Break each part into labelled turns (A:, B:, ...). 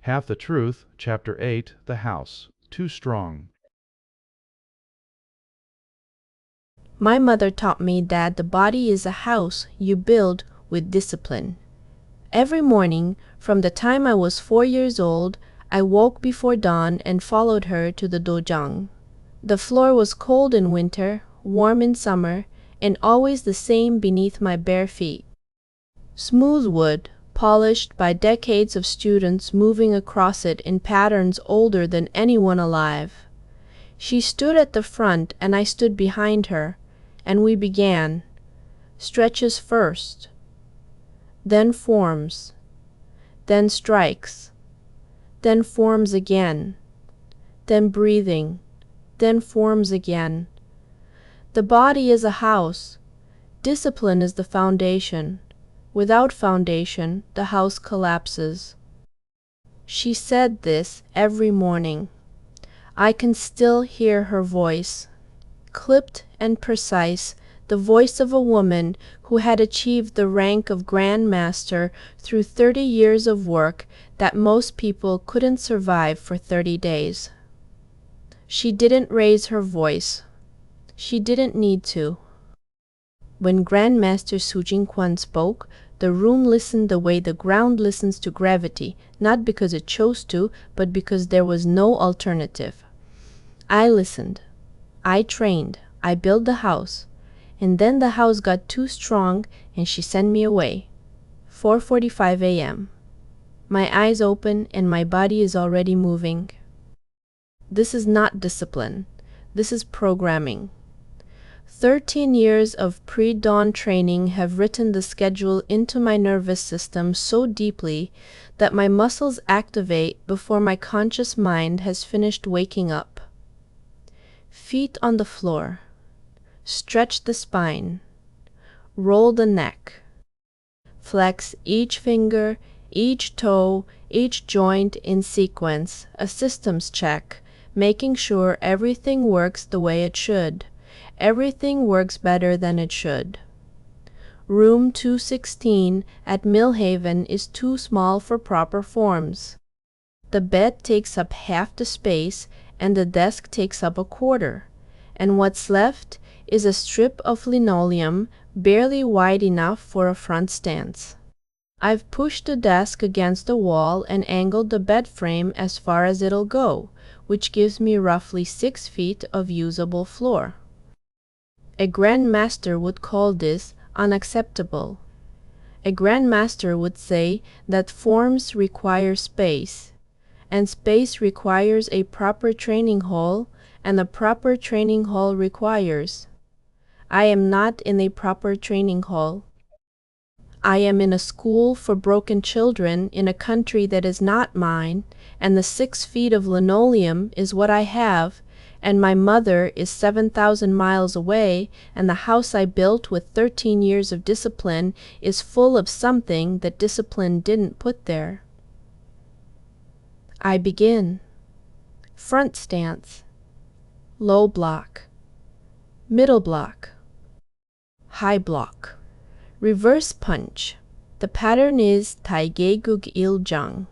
A: Half the Truth, Chapter 8, The House, Too Strong.
B: My mother taught me that the body is a house you build with discipline. Every morning, from the time I was 4 years old, I woke before dawn and followed her to the dojang. The floor was cold in winter, warm in summer, and always the same beneath my bare feet. Smooth wood, polished by decades of students moving across it in patterns older than anyone alive. She stood at the front and I stood behind her, and we began. Stretches first, then forms, then strikes, then forms again, then breathing, then forms again. The body is a house. Discipline is the foundation. Without foundation, the house collapses. She said this every morning. I can still hear her voice, clipped and precise, the voice of a woman who had achieved the rank of Grand Master through 30 years of work that most people couldn't survive for 30 days. She didn't raise her voice. She didn't need to. When Grand Master Sujin Quan spoke, the room listened the way the ground listens to gravity, not because it chose to, but because there was no alternative. I listened. I trained. I built the house. And then the house got too strong and she sent me away. 4:45 a.m. My eyes open and my body is already moving. This is not discipline. This is programming. 13 years of pre-dawn training have written the schedule into my nervous system so deeply that my muscles activate before my conscious mind has finished waking up. Feet on the floor. Stretch the spine. Roll the neck. Flex each finger, each toe, each joint in sequence, a systems check, making sure everything works the way it should. Everything works better than it should. Room 216 at Millhaven is too small for proper forms. The bed takes up half the space and the desk takes up a quarter, and what's left is a strip of linoleum barely wide enough for a front stance. I've pushed the desk against the wall and angled the bed frame as far as it'll go, which gives me roughly 6 feet of usable floor. A Grand Master would call this unacceptable. A Grand Master would say that forms require space, and space requires a proper training hall, and a proper training hall requires. I am not in a proper training hall. I am in a school for broken children in a country that is not mine, and the 6 feet of linoleum is what I have, and my mother is 7,000 miles away, and the house I built with 13 years of discipline is full of something that discipline didn't put there. I begin. Front stance. Low block. Middle block. High block. Reverse punch. The pattern is Taigegug Iljang.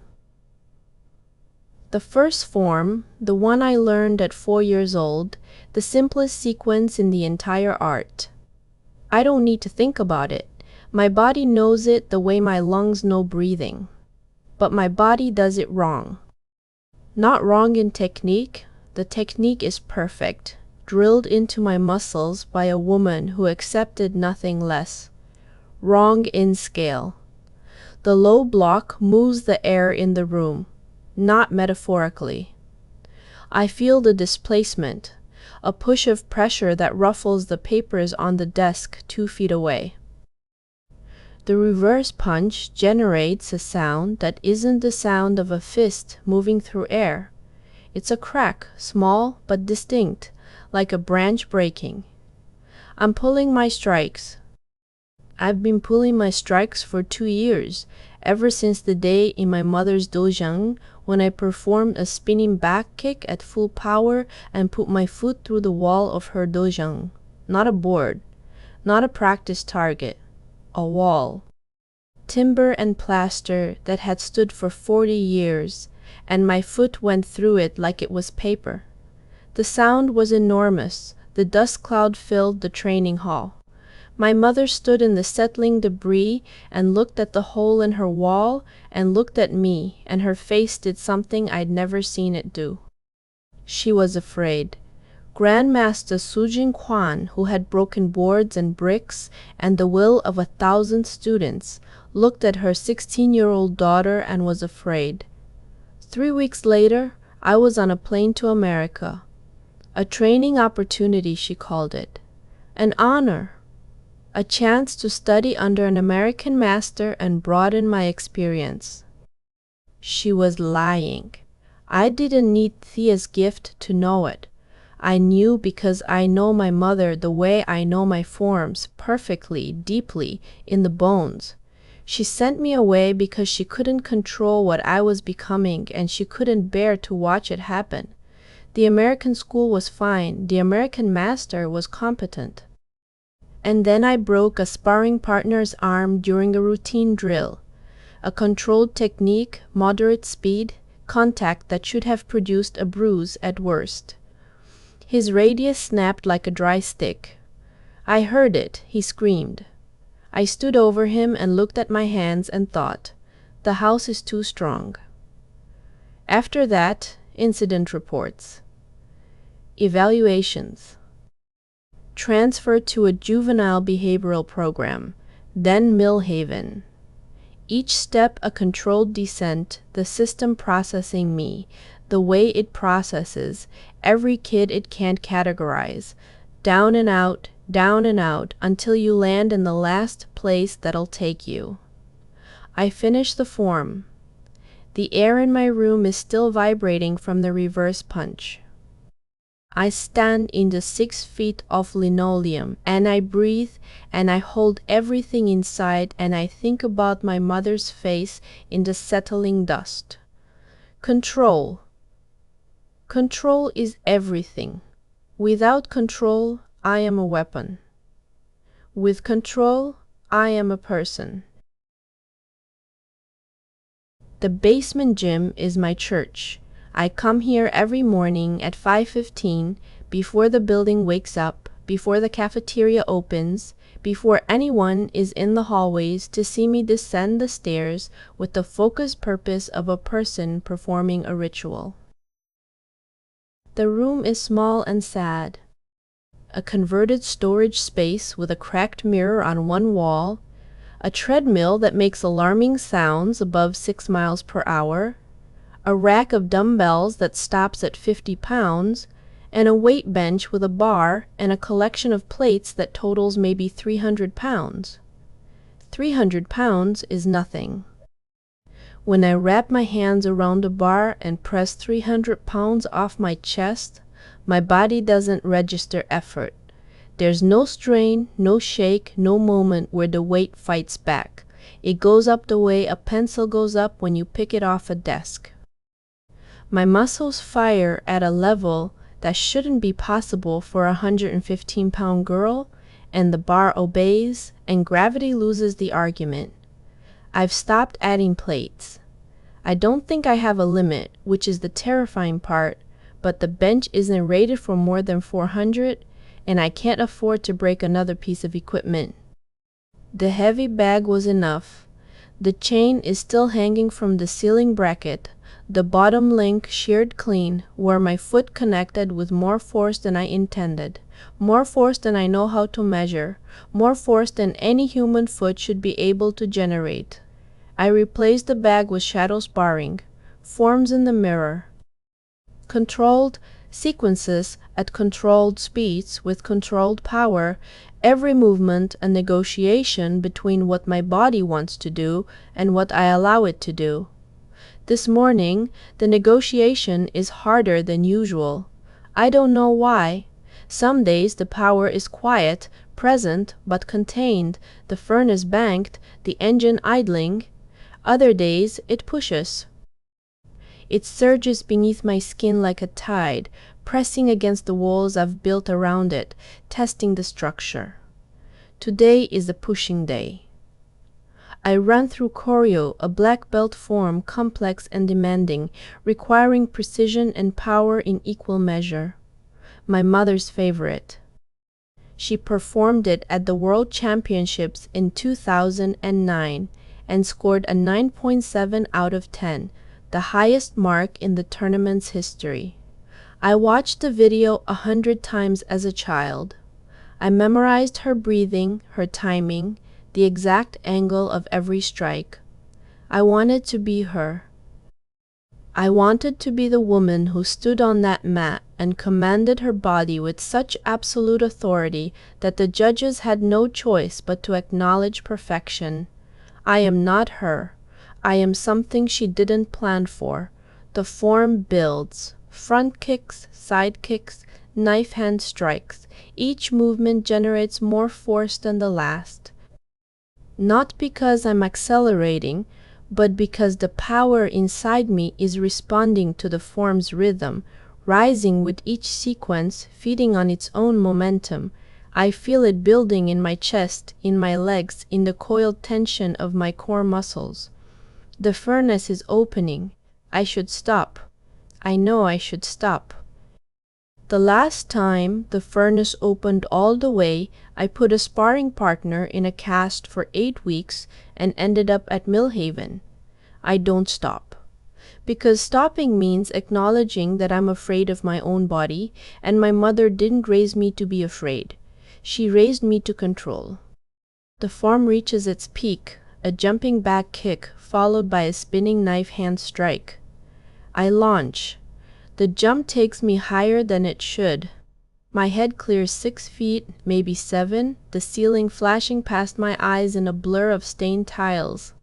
B: The first form, the one I learned at 4 years old, the simplest sequence in the entire art. I don't need to think about it. My body knows it the way my lungs know breathing. But my body does it wrong. Not wrong in technique. The technique is perfect, drilled into my muscles by a woman who accepted nothing less. Wrong in scale. The low block moves the air in the room. Not metaphorically. I feel the displacement, a push of pressure that ruffles the papers on the desk 2 feet away. The reverse punch generates a sound that isn't the sound of a fist moving through air. It's a crack, small but distinct, like a branch breaking. I'm pulling my strikes. I've been pulling my strikes for 2 years, ever since the day in my mother's dojang when I performed a spinning back kick at full power and put my foot through the wall of her dojang. Not a board, not a practice target, a wall. Timber and plaster that had stood for 40 years, and my foot went through it like it was paper. The sound was enormous. The dust cloud filled the training hall. My mother stood in the settling debris and looked at the hole in her wall and looked at me, and her face did something I'd never seen it do. She was afraid. Grandmaster Sujin Kwan, who had broken boards and bricks and the will of 1,000 students, looked at her 16-year-old daughter and was afraid. 3 weeks later, I was on a plane to America. A training opportunity, she called it. An honor. A chance to study under an American master and broaden my experience. She was lying. I didn't need Thea's gift to know it. I knew because I know my mother the way I know my forms, perfectly, deeply, in the bones. She sent me away because she couldn't control what I was becoming, and she couldn't bear to watch it happen. The American school was fine. The American master was competent. And then I broke a sparring partner's arm during a routine drill. A controlled technique, moderate speed, contact that should have produced a bruise at worst. His radius snapped like a dry stick. I heard it. He screamed. I stood over him and looked at my hands and thought, the house is too strong. After that, incident reports. Evaluations. Transferred to a juvenile behavioral program, then Millhaven. Each step a controlled descent, the system processing me, the way it processes, every kid it can't categorize, down and out, until you land in the last place that'll take you. I finish the form. The air in my room is still vibrating from the reverse punch. I stand in the 6 feet of linoleum, and I breathe, and I hold everything inside, and I think about my mother's face in the settling dust. Control. Control is everything. Without control, I am a weapon. With control, I am a person. The basement gym is my church. I come here every morning at 5:15, before the building wakes up, before the cafeteria opens, before anyone is in the hallways, to see me descend the stairs with the focused purpose of a person performing a ritual. The room is small and sad. A converted storage space with a cracked mirror on one wall, a treadmill that makes alarming sounds above 6 miles per hour, a rack of dumbbells that stops at 50 pounds, and a weight bench with a bar and a collection of plates that totals maybe 300 pounds. 300 pounds is nothing. When I wrap my hands around the bar and press 300 pounds off my chest, my body doesn't register effort. There's no strain, no shake, no moment where the weight fights back. It goes up the way a pencil goes up when you pick it off a desk. My muscles fire at a level that shouldn't be possible for a 115-pound girl, and the bar obeys, and gravity loses the argument. I've stopped adding plates. I don't think I have a limit, which is the terrifying part, but the bench isn't rated for more than 400, and I can't afford to break another piece of equipment. The heavy bag was enough. The chain is still hanging from the ceiling bracket, the bottom link sheared clean, where my foot connected with more force than I intended, more force than I know how to measure, more force than any human foot should be able to generate. I replaced the bag with shadow sparring, forms in the mirror. Controlled sequences at controlled speeds with controlled power, every movement a negotiation between what my body wants to do and what I allow it to do. This morning, the negotiation is harder than usual. I don't know why. Some days the power is quiet, present, but contained, the furnace banked, the engine idling. Other days it pushes. It surges beneath my skin like a tide, pressing against the walls I've built around it, testing the structure. Today is a pushing day. I run through choreo, a black belt form complex and demanding, requiring precision and power in equal measure. My mother's favorite. She performed it at the World Championships in 2009 and scored a 9.7 out of 10, the highest mark in the tournament's history. I watched the video 100 times as a child. I memorized her breathing, her timing, the exact angle of every strike. I wanted to be her. I wanted to be the woman who stood on that mat and commanded her body with such absolute authority that the judges had no choice but to acknowledge perfection. I am not her. I am something she didn't plan for. The form builds. Front kicks, side kicks, knife hand strikes. Each movement generates more force than the last. Not because I'm accelerating, but because the power inside me is responding to the form's rhythm, rising with each sequence, feeding on its own momentum. I feel it building in my chest, in my legs, in the coiled tension of my core muscles. The furnace is opening. I should stop. I know I should stop. The last time the furnace opened all the way, I put a sparring partner in a cast for 8 weeks and ended up at Millhaven. I don't stop. Because stopping means acknowledging that I'm afraid of my own body, and my mother didn't raise me to be afraid. She raised me to control. The form reaches its peak, a jumping back kick followed by a spinning knife hand strike. I launch. The jump takes me higher than it should. My head clears 6 feet, maybe 7, the ceiling flashing past my eyes in a blur of stained tiles.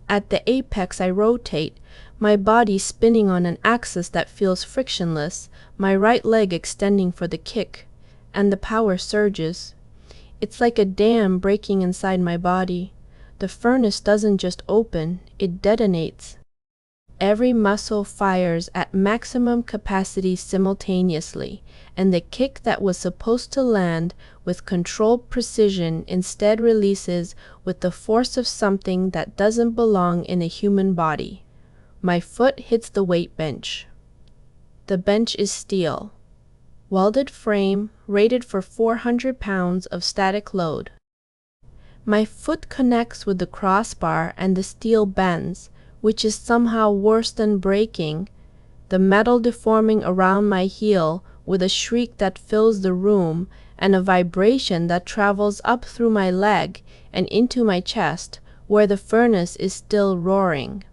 B: At the apex I rotate, my body spinning on an axis that feels frictionless, my right leg extending for the kick, and the power surges. It's like a dam breaking inside my body. The furnace doesn't just open, it detonates. Every muscle fires at maximum capacity simultaneously, and the kick that was supposed to land with controlled precision instead releases with the force of something that doesn't belong in a human body. My foot hits the weight bench. The bench is steel. Welded frame, rated for 400 pounds of static load. My foot connects with the crossbar and the steel bends, which is somehow worse than breaking, the metal deforming around my heel with a shriek that fills the room and a vibration that travels up through my leg and into my chest, where the furnace is still roaring.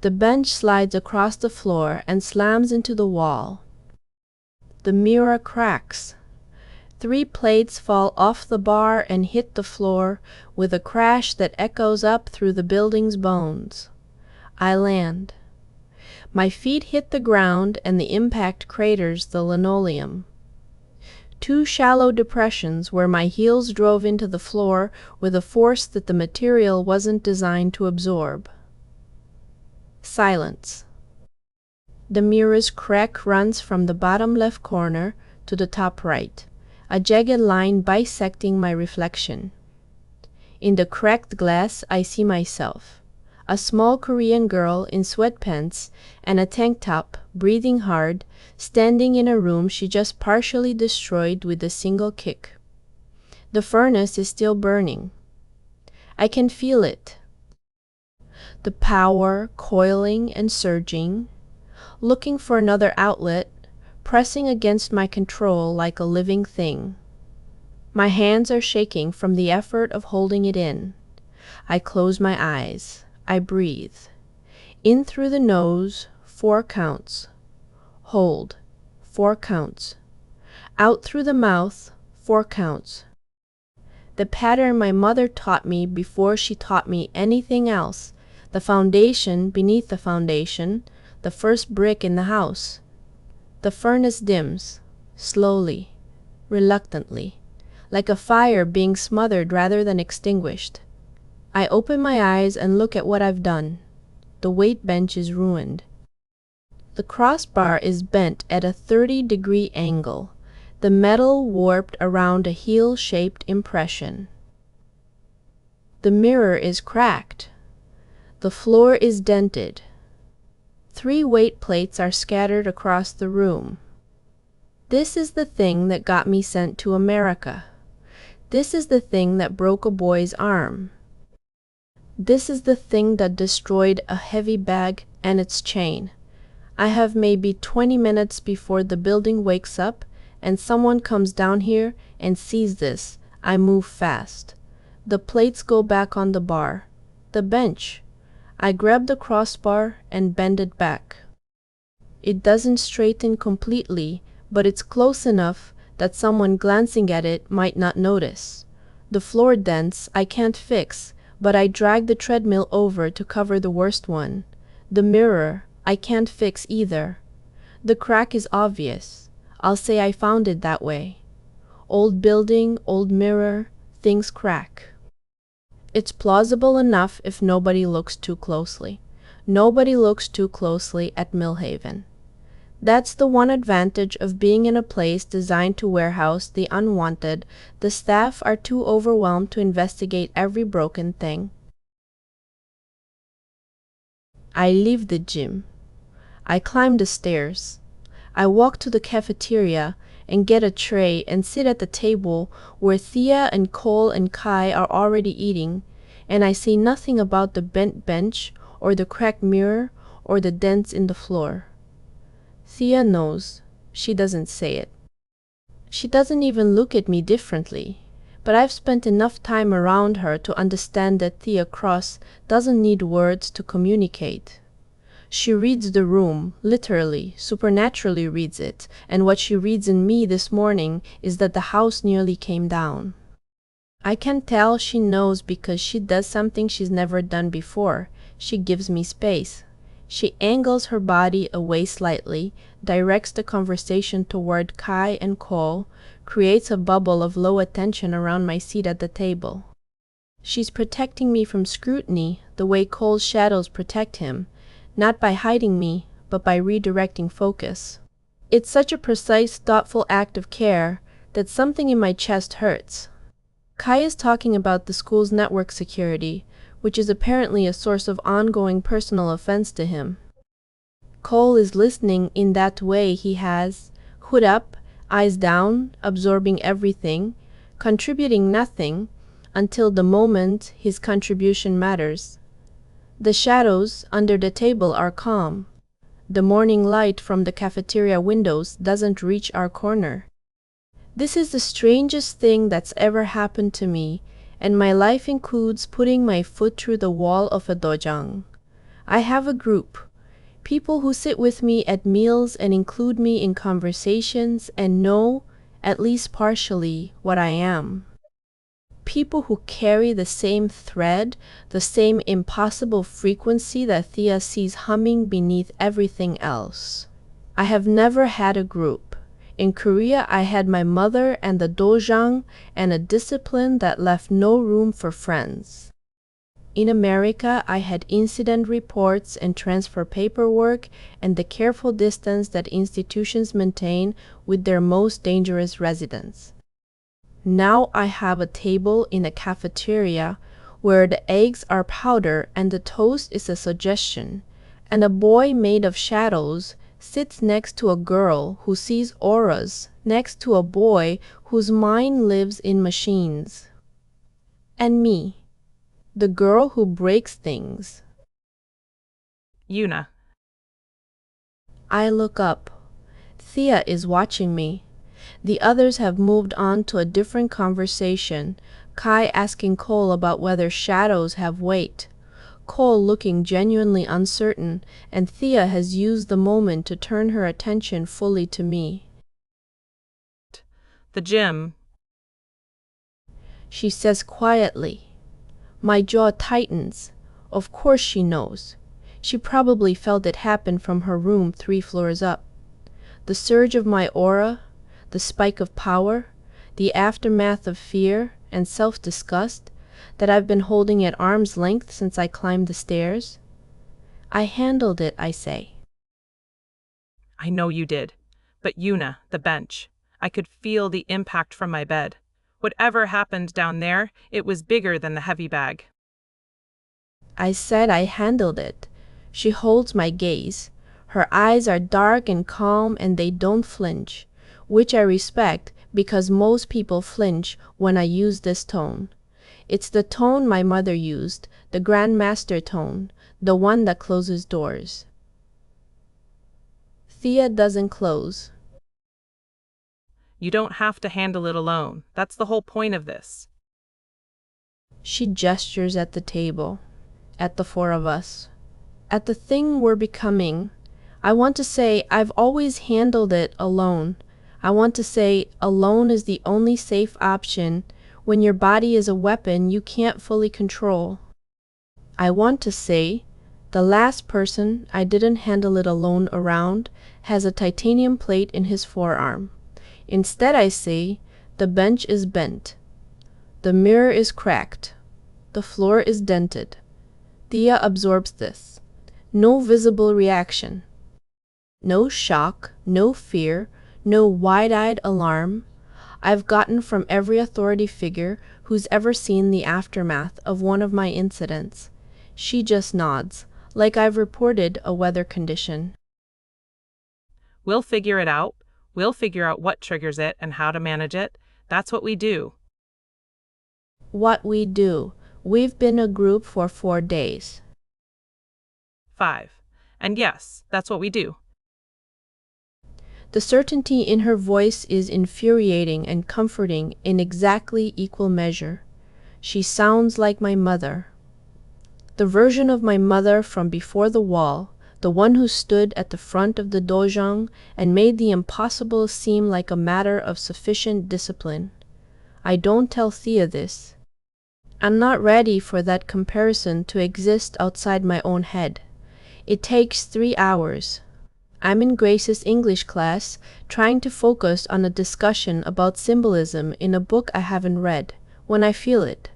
B: The bench slides across the floor and slams into the wall. The mirror cracks. 3 plates fall off the bar and hit the floor with a crash that echoes up through the building's bones. I land. My feet hit the ground and the impact craters the linoleum. 2 shallow depressions where my heels drove into the floor with a force that the material wasn't designed to absorb. Silence. The mirror's crack runs from the bottom left corner to the top right, a jagged line bisecting my reflection. In the cracked glass I see myself, a small Korean girl in sweatpants and a tank top, breathing hard, standing in a room she just partially destroyed with a single kick. The furnace is still burning. I can feel it. The power coiling and surging, looking for another outlet, pressing against my control like a living thing. My hands are shaking from the effort of holding it in. I close my eyes. I breathe. In through the nose, 4 counts. Hold, 4 counts. Out through the mouth, 4 counts. The pattern my mother taught me before she taught me anything else, the foundation beneath the foundation, the first brick in the house. The furnace dims, slowly, reluctantly, like a fire being smothered rather than extinguished. I open my eyes and look at what I've done. The weight bench is ruined. The crossbar is bent at a 30-degree angle, the metal warped around a heel-shaped impression. The mirror is cracked. The floor is dented. 3 weight plates are scattered across the room. This is the thing that got me sent to America. This is the thing that broke a boy's arm. This is the thing that destroyed a heavy bag and its chain. I have maybe 20 minutes before the building wakes up and someone comes down here and sees this. I move fast. The plates go back on the bar. The bench. I grab the crossbar and bend it back. It doesn't straighten completely, but it's close enough that someone glancing at it might not notice. The floor dents I can't fix, but I drag the treadmill over to cover the worst one. The mirror I can't fix either. The crack is obvious. I'll say I found it that way. Old building, old mirror, things crack. It's plausible enough if nobody looks too closely. Nobody looks too closely at Millhaven. That's the one advantage of being in a place designed to warehouse the unwanted. The staff are too overwhelmed to investigate every broken thing. I leave the gym. I climb the stairs. I walk to the cafeteria and get a tray and sit at the table where Thea and Cole and Kai are already eating, and I say nothing about the bent bench or the cracked mirror or the dents in the floor. Thea knows. She doesn't say it. She doesn't even look at me differently, but I've spent enough time around her to understand that Thea Cross doesn't need words to communicate. She reads the room, literally, supernaturally reads it, and what she reads in me this morning is that the house nearly came down. I can tell she knows because she does something she's never done before. She gives me space. She angles her body away slightly, directs the conversation toward Kai and Cole, creates a bubble of low attention around my seat at the table. She's protecting me from scrutiny the way Cole's shadows protect him, not by hiding me, but by redirecting focus. It's such a precise, thoughtful act of care that something in my chest hurts. Kai is talking about the school's network security, which is apparently a source of ongoing personal offense to him. Cole is listening in that way he has, hood up, eyes down, absorbing everything, contributing nothing, until the moment his contribution matters. The shadows under the table are calm. The morning light from the cafeteria windows doesn't reach our corner. This is the strangest thing that's ever happened to me, and my life includes putting my foot through the wall of a dojang. I have a group, people who sit with me at meals and include me in conversations and know, at least partially, what I am. People who carry the same thread, the same impossible frequency that Thea sees humming beneath everything else. I have never had a group. In Korea, I had my mother and the dojang and a discipline that left no room for friends. In America, I had incident reports and transfer paperwork and the careful distance that institutions maintain with their most dangerous residents. Now I have a table in a cafeteria where the eggs are powder and the toast is a suggestion, and a boy made of shadows sits next to a girl who sees auras next to a boy whose mind lives in machines. And me, the girl who breaks things.
C: Yuna.
B: I look up. Thea is watching me. The others have moved on to a different conversation, Kai asking Cole about whether shadows have weight, Cole looking genuinely uncertain, and Thea has used the moment to turn her attention fully to me.
C: The gym.
B: She says quietly. My jaw tightens. Of course she knows. She probably felt it happen from her room 3 floors up. The surge of my aura, the spike of power, the aftermath of fear and self-disgust that I've been holding at arm's length since I climbed the stairs. I handled it, I say.
C: I know you did. But Yuna, the bench. I could feel the impact from my bed. Whatever happened down there, it was bigger than the heavy bag.
B: I said I handled it. She holds my gaze. Her eyes are dark and calm and they don't flinch, which I respect because most people flinch when I use this tone. It's the tone my mother used, the grandmaster tone, the one that closes doors. Thea doesn't close.
C: You don't have to handle it alone. That's the whole point of this.
B: She gestures at the table, at the four of us, at the thing we're becoming. I want to say I've always handled it alone. I want to say alone is the only safe option when your body is a weapon you can't fully control. I want to say the last person I didn't handle it alone around has a titanium plate in his forearm. Instead I say the bench is bent. The mirror is cracked. The floor is dented. Thea absorbs this. No visible reaction. No shock, no fear, no wide-eyed alarm. I've gotten from every authority figure who's ever seen the aftermath of one of my incidents. She just nods, like I've reported a weather condition.
C: We'll figure it out. We'll figure out what triggers it and how to manage it. That's what we do.
B: What we do. We've been a group for 4 days.
C: 5. And yes, that's what we do.
B: The certainty in her voice is infuriating and comforting in exactly equal measure. She sounds like my mother. The version of my mother from before the wall, the one who stood at the front of the dojang and made the impossible seem like a matter of sufficient discipline. I don't tell Thea this. I'm not ready for that comparison to exist outside my own head. It takes 3 hours. I'm in Grace's English class, trying to focus on a discussion about symbolism in a book I haven't read, when I feel it.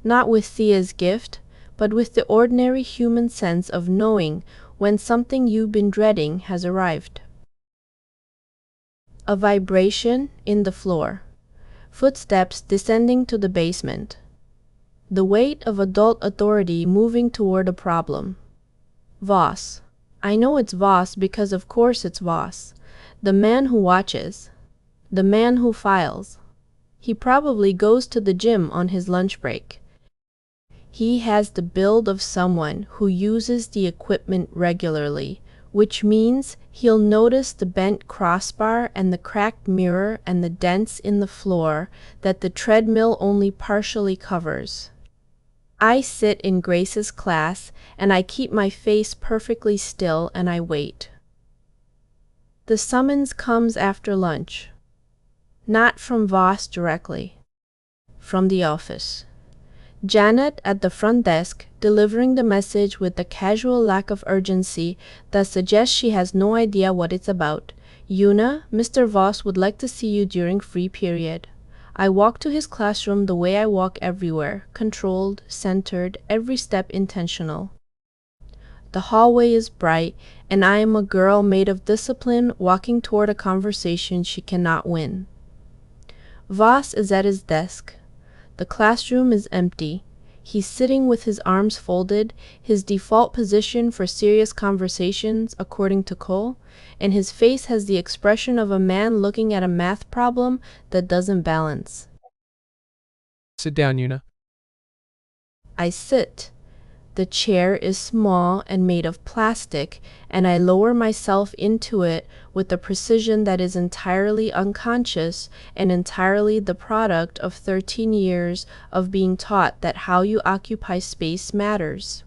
B: Not with Thea's gift, but with the ordinary human sense of knowing when something you've been dreading has arrived. A vibration in the floor. Footsteps descending to the basement. The weight of adult authority moving toward a problem. Voss. I know it's Voss because of course it's Voss. The man who watches. The man who files. He probably goes to the gym on his lunch break. He has the build of someone who uses the equipment regularly, which means he'll notice the bent crossbar and the cracked mirror and the dents in the floor that the treadmill only partially covers. I sit in Grace's class and I keep my face perfectly still and I wait. The summons comes after lunch. Not from Voss directly. From the office. Janet at the front desk, delivering the message with the casual lack of urgency that suggests she has no idea what it's about. Una, Mr. Voss would like to see you during free period. I walk to his classroom the way I walk everywhere, controlled, centered, every step intentional. The hallway is bright, and I am a girl made of discipline walking toward a conversation she cannot win. Voss is at his desk. The classroom is empty. He's sitting with his arms folded, his default position for serious conversations, according to Cole, and his face has the expression of a man looking at a math problem that doesn't balance.
D: Sit down, Una.
B: I sit. The chair is small and made of plastic, and I lower myself into it with a precision that is entirely unconscious and entirely the product of 13 years of being taught that how you occupy space matters.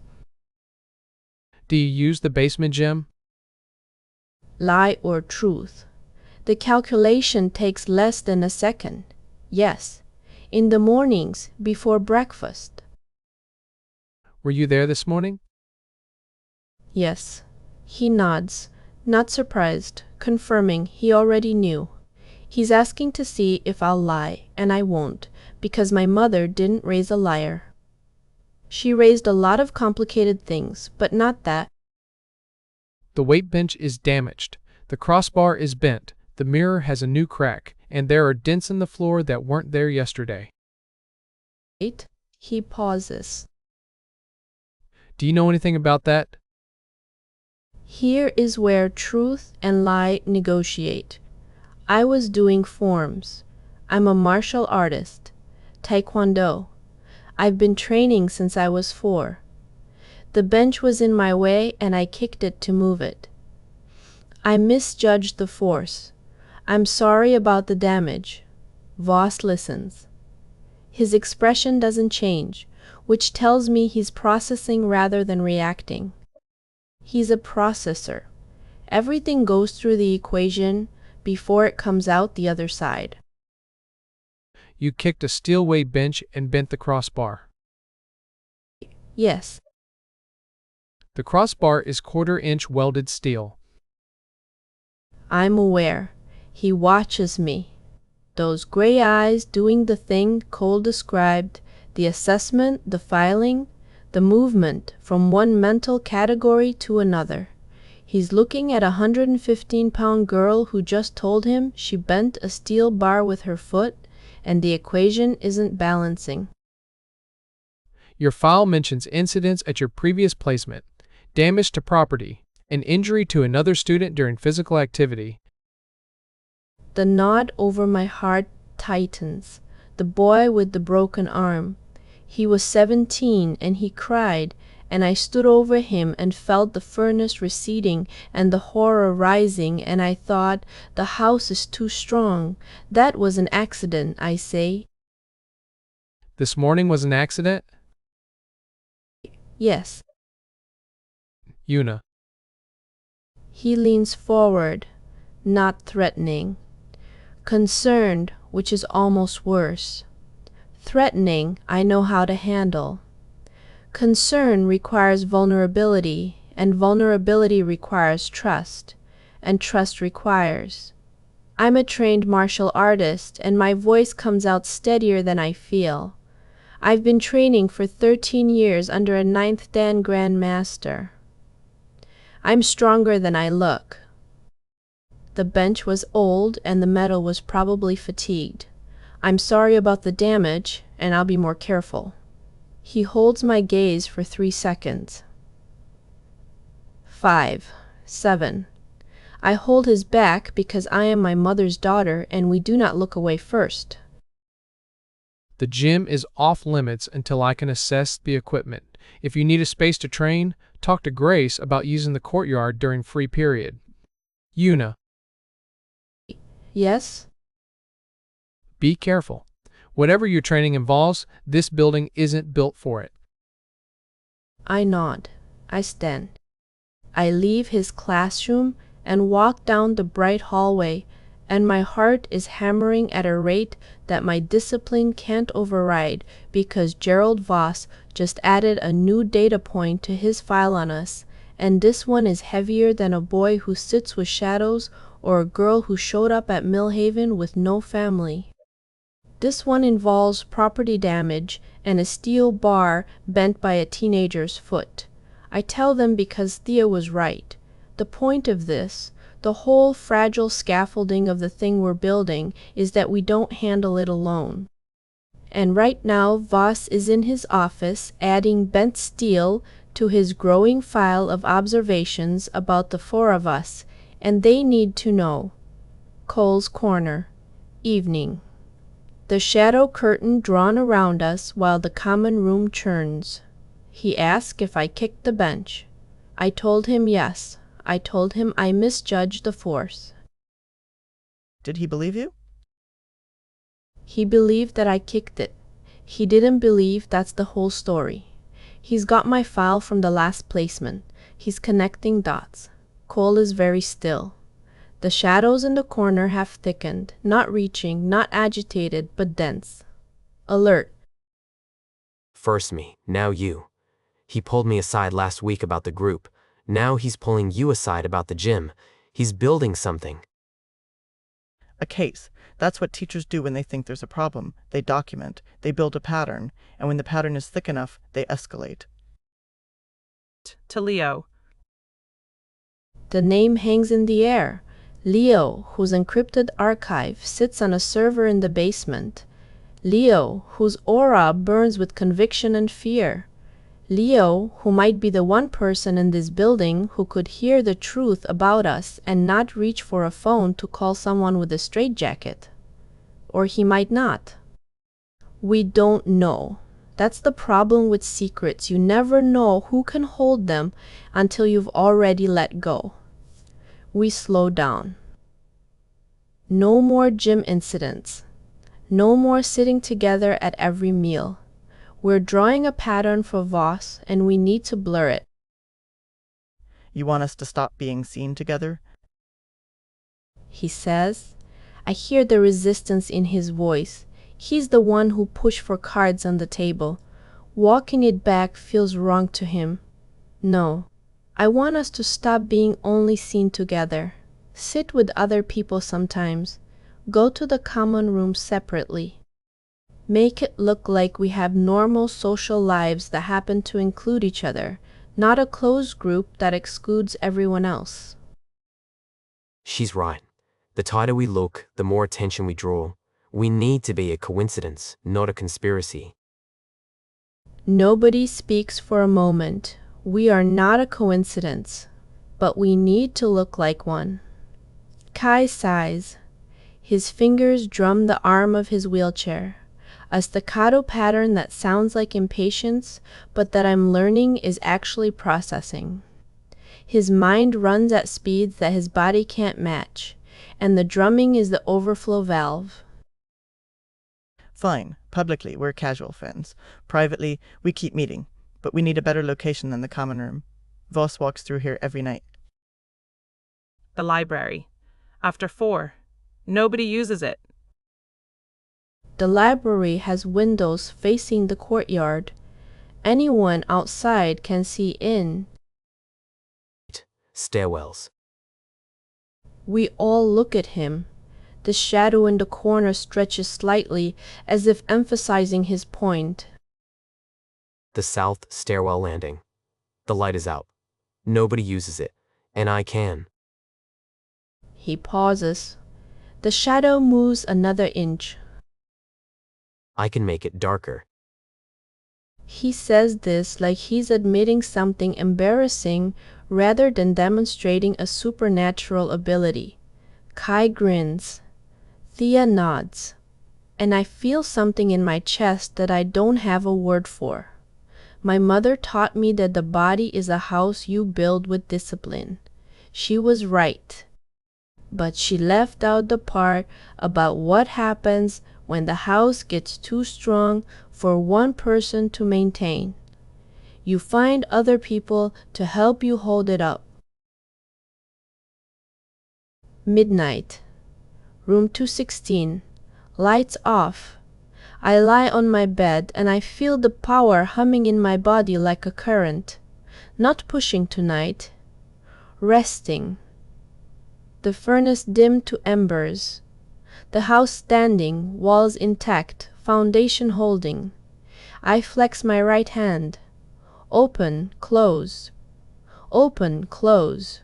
D: Do you use the basement gym?
B: Lie or truth? The calculation takes less than a second. Yes. In the mornings, before breakfast.
D: Were you there this morning?
B: Yes. He nods, not surprised, confirming he already knew. He's asking to see if I'll lie, and I won't, because my mother didn't raise a liar. She raised a lot of complicated things, but not that.
D: The weight bench is damaged. The crossbar is bent. The mirror has a new crack, and there are dents in the floor that weren't there yesterday.
B: Wait. He pauses.
D: Do you know anything about that?
B: Here is where truth and lie negotiate. I was doing forms. I'm a martial artist. Taekwondo. I've been training since I was 4. The bench was in my way and I kicked it to move it. I misjudged the force. I'm sorry about the damage. Voss listens. His expression doesn't change, which tells me he's processing rather than reacting. He's a processor. Everything goes through the equation before it comes out the other side.
D: You kicked a steel weight bench and bent the crossbar.
B: Yes.
D: The crossbar is quarter-inch welded steel.
B: I'm aware. He watches me. Those gray eyes doing the thing Cole described, the assessment, the filing, the movement from one mental category to another. He's looking at a 115-pound girl who just told him she bent a steel bar with her foot and the equation isn't balancing.
D: Your file mentions incidents at your previous placement, damage to property, an injury to another student during physical activity.
B: The knot over my heart tightens. The boy with the broken arm. He was 17 and he cried, and I stood over him and felt the furnace receding and the horror rising, and I thought, the house is too strong. That was an accident, I say.
D: This morning was an accident?
B: Yes.
D: Una.
B: He leans forward, not threatening. Concerned, which is almost worse. Threatening, I know how to handle. Concern requires vulnerability, and vulnerability requires trust, and trust requires. I'm a trained martial artist, and my voice comes out steadier than I feel. I've been training for 13 years under a 9th Dan Grand Master. I'm stronger than I look. The bench was old and the metal was probably fatigued. I'm sorry about the damage, and I'll be more careful. He holds my gaze for 3 seconds. 5, 7. I hold his back because I am my mother's daughter and we do not look away first.
D: The gym is off limits until I can assess the equipment. If you need a space to train, talk to Grace about using the courtyard during free period. Una.
B: Yes?
D: Be careful. Whatever your training involves, this building isn't built for it.
B: I nod. I stand. I leave his classroom and walk down the bright hallway, and my heart is hammering at a rate that my discipline can't override because Gerald Voss just added a new data point to his file on us, and this one is heavier than a boy who sits with shadows or a girl who showed up at Millhaven with no family. This one involves property damage and a steel bar bent by a teenager's foot. I tell them because Thea was right. The point of this, the whole fragile scaffolding of the thing we're building, is that we don't handle it alone. And right now Voss is in his office adding bent steel to his growing file of observations about the 4 of us, and they need to know. Cole's Corner. Evening. The shadow curtain drawn around us while the common room churns. He asked if I kicked the bench. I told him yes. I told him I misjudged the force.
E: Did he believe you?
B: He believed that I kicked it. He didn't believe that's the whole story. He's got my file from the last placement. He's connecting dots. Cole is very still. The shadows in the corner have thickened, not reaching, not agitated, but dense. Alert.
F: First me, now you. He pulled me aside last week about the group. Now he's pulling you aside about the gym. He's building something.
E: A case. That's what teachers do when they think there's a problem. They document, they build a pattern, and when the pattern is thick enough, they escalate.
C: To Leo.
B: The name hangs in the air. Leo, whose encrypted archive sits on a server in the basement. Leo, whose aura burns with conviction and fear. Leo, who might be the one person in this building who could hear the truth about us and not reach for a phone to call someone with a straitjacket. Or he might not. We don't know. That's the problem with secrets. You never know who can hold them until you've already let go. We slow down. No more gym incidents. No more sitting together at every meal. We're drawing a pattern for Voss, and we need to blur it.
E: You want us to stop being seen together?
B: He says. I hear the resistance in his voice. He's the one who pushed for cards on the table. Walking it back feels wrong to him. No, I want us to stop being only seen together. Sit with other people sometimes. Go to the common room separately. Make it look like we have normal social lives that happen to include each other, not a closed group that excludes everyone else.
F: She's right. The tighter we look, the more attention we draw. We need to be a coincidence, not a conspiracy.
B: Nobody speaks for a moment. We are not a coincidence, but we need to look like one. Kai sighs. His fingers drum the arm of his wheelchair, a staccato pattern that sounds like impatience, but that I'm learning is actually processing. His mind runs at speeds that his body can't match, and the drumming is the overflow valve.
E: Fine. Publicly, we're casual friends. Privately, we keep meeting, but we need a better location than the common room. Voss walks through here every night.
C: The library. After 4. Nobody uses it.
B: The library has windows facing the courtyard. Anyone outside can see in.
F: Stairwells.
B: We all look at him. The shadow in the corner stretches slightly, as if emphasizing his point.
F: The south stairwell landing. The light is out. Nobody uses it, and I can.
B: He pauses. The shadow moves another inch.
F: I can make it darker.
B: He says this like he's admitting something embarrassing rather than demonstrating a supernatural ability. Kai grins. Thea nods. And I feel something in my chest that I don't have a word for. My mother taught me that the body is a house you build with discipline. She was right. But she left out the part about what happens when the house gets too strong for one person to maintain. You find other people to help you hold it up. Midnight. Room 216. Lights off. I lie on my bed and I feel the power humming in my body like a current. Not pushing tonight. Resting. The furnace dimmed to embers. The house standing, walls intact, foundation holding. I flex my right hand. Open, close. Open, close.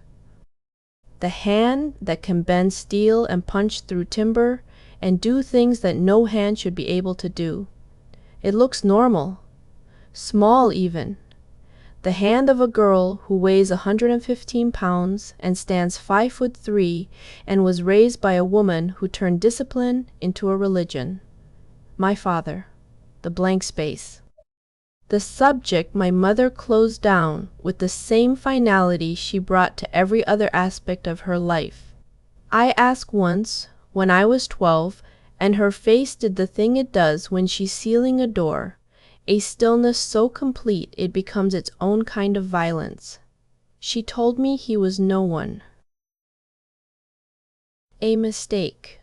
B: The hand that can bend steel and punch through timber and do things that no hand should be able to do. It looks normal. Small even. The hand of a girl who weighs 115 pounds and stands 5'3" and was raised by a woman who turned discipline into a religion. My father. The blank space. The subject my mother closed down with the same finality she brought to every other aspect of her life. I asked once, when I was 12, and her face did the thing it does when she's sealing a door, a stillness so complete it becomes its own kind of violence. She told me he was no one. A mistake.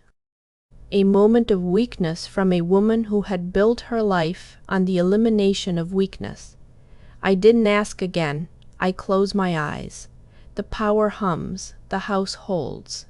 B: A moment of weakness from a woman who had built her life on the elimination of weakness. I didn't ask again. I close my eyes. The power hums. The house holds.